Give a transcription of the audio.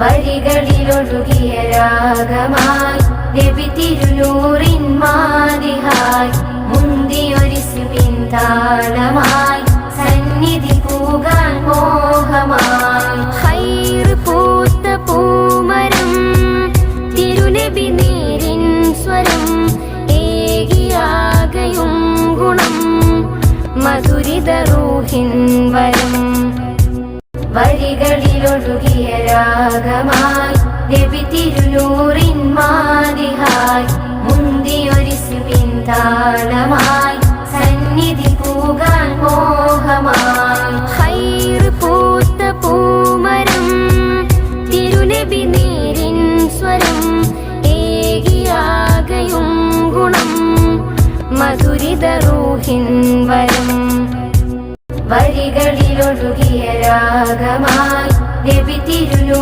വരികളിലൊഴുകിയ രാഗമായി നബി തിരുനൂറിൻ മാതിഹായി മുന്തിയൊരിസ്മിൻ താളമായി സന്നിധി പൂകാൻ മോഹമായി ഹൈർ പൂത്ത പൂമരം തിരുനബി നീരിൻ സ്വരം ഏകിയാകയും ഗുണം മധുരിത റൂഹിൻ വരം വരികളിലൊഴുകിയ രാഗമായി നബി തിരുനൂറിൻ മാതിഹായി മുന്തിയൊരിസ്മിൻ താളമായി സന്നിധി പൂകാൻ മോഹമായി ഹൈർ പൂത്ത പൂമരം തിരുനബി നീരിൻ സ്വരം ഏകിയാകയും ഗുണം മധുരിത റൂഹിൻ വരം വരികളിലൊഴുകിയ രാഗമായി നബി തിരുനൂറിൻ